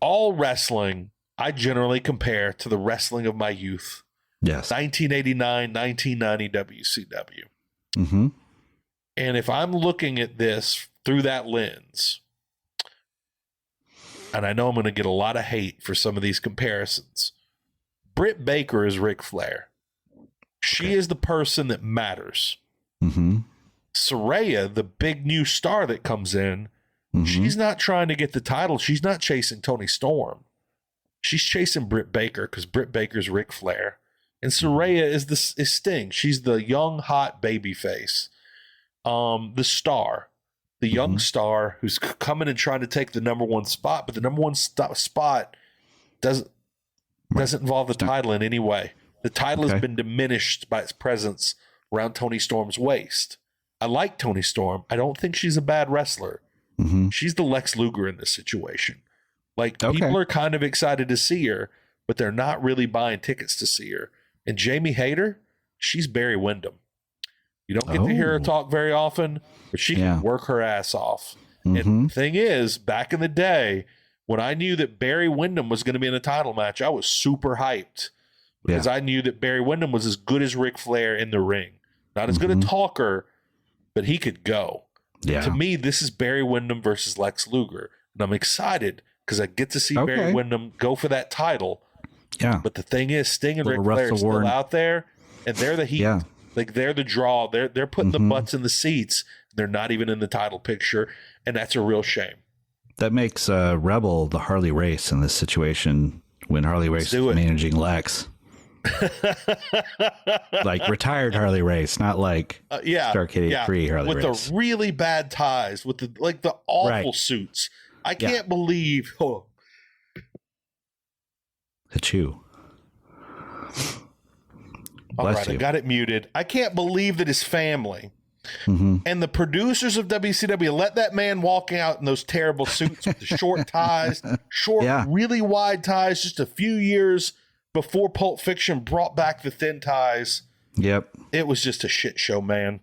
all wrestling I generally compare to the wrestling of my youth. Yes. 1989, 1990 WCW. Mm-hmm. And if I'm looking at this through that lens, and I know I'm going to get a lot of hate for some of these comparisons, Britt Baker is Ric Flair. She is the person that matters. Mm-hmm. Saraya, the big new star that comes in, she's not trying to get the title. She's not chasing Toni Storm. She's chasing Britt Baker because Britt Baker's Ric Flair. And Saraya is Sting. She's the young, hot baby face. The star. The young star who's coming and trying to take the number one spot, but the number one spot doesn't involve the title in any way. The title has been diminished by its presence around Toni Storm's waist. I like Toni Storm. I don't think she's a bad wrestler. She's the Lex Luger in this situation. Like, people are kind of excited to see her, but they're not really buying tickets to see her. And Jamie Hayter, she's Barry Windham. You don't get to hear her talk very often, but she can work her ass off. And the thing is, back in the day, when I knew that Barry Windham was going to be in a title match, I was super hyped because I knew that Barry Windham was as good as Ric Flair in the ring. Not as good a talker, but he could go. Yeah. To me, this is Barry Windham versus Lex Luger. And I'm excited because I get to see Barry Windham go for that title. Yeah. But the thing is, Sting and Ric Flair are still out there, and they're the heat. Yeah. Like, they're the draw. They're putting the butts in the seats. They're not even in the title picture, and that's a real shame. That makes Rebel the Harley Race in this situation when Harley Race is managing Lex. Like retired Harley Race, not like Starcade free Harley Race. With the really bad ties, with the awful suits. I can't believe. Achoo. All right, I got it muted. I can't believe that his family and the producers of WCW let that man walk out in those terrible suits with the short ties, really wide ties, just a few years before Pulp Fiction brought back the thin ties. Yep. It was just a shit show, man.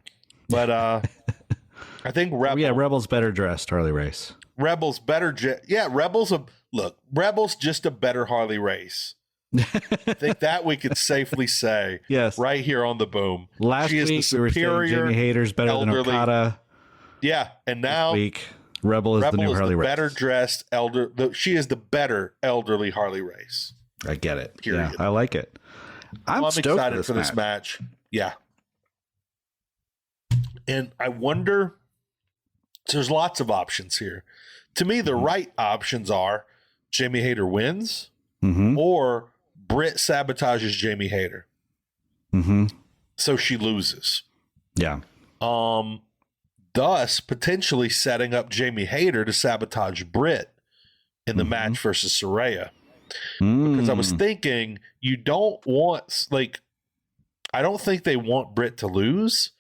But I think Rebel's better dressed Harley Race. Rebel's better. Rebel's just a better Harley Race. I think that we could safely say. Yes. Right here on the boom. Last week, we were saying Jamie Hayter's better than Okada. Yeah. And now, this week, Rebel is the new Harley Race. Better dressed she is the better elderly Harley Race. I get it. Period. Yeah, I like it. I'm excited for this match. Yeah. And I wonder, there's lots of options here. To me, the right options are Jamie Hayter wins or Britt sabotages Jamie Hayter. So she loses. Yeah. Thus potentially setting up Jamie Hayter to sabotage Britt in the match versus Saraya. Because I was thinking, you don't want, I don't think they want Britt to lose,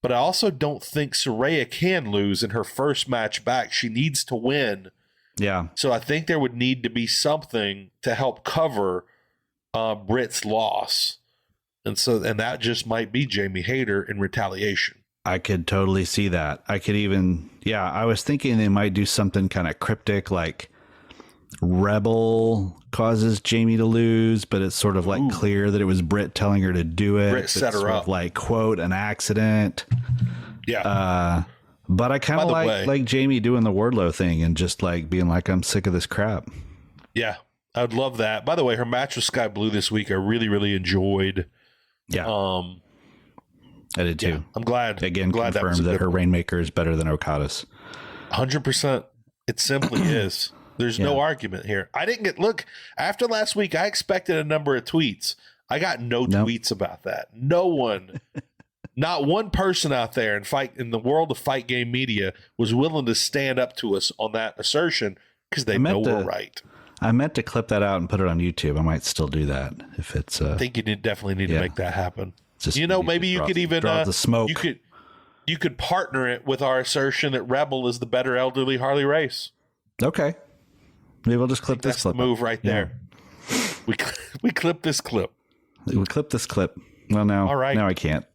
but I also don't think Saraya can lose in her first match back. She needs to win. Yeah. So I think there would need to be something to help cover Britt's loss. And that just might be Jamie Hayter in retaliation. I could totally see that. I could even, I was thinking they might do something kind of cryptic, like Rebel causes Jamie to lose, but it's sort of like clear that it was Britt telling her to do it. Britt set her up. Like, quote, an accident. Yeah. But I kind of like Jamie doing the Wardlow thing and just like being like, I'm sick of this crap. Yeah. I would love that. By the way, her match with Sky Blue this week, I really, really enjoyed. Yeah. I did too. Yeah, I'm glad. Again, confirmed that her Rainmaker is better than Okada's. 100%. It simply is. There's no argument here. I didn't look, after last week, I expected a number of tweets. I got no tweets about that. No one, not one person out there in the world of fight game media was willing to stand up to us on that assertion because they know we're right. I meant to clip that out and put it on YouTube. I might still do that if it's. I think you definitely need to make that happen. Just maybe you could even draw the smoke. You could partner it with our assertion that Rebel is the better elderly Harley Race. Okay. Maybe we'll just clip this clip. That's the move right there. We clip this clip. We clip this clip. Well, now I can't.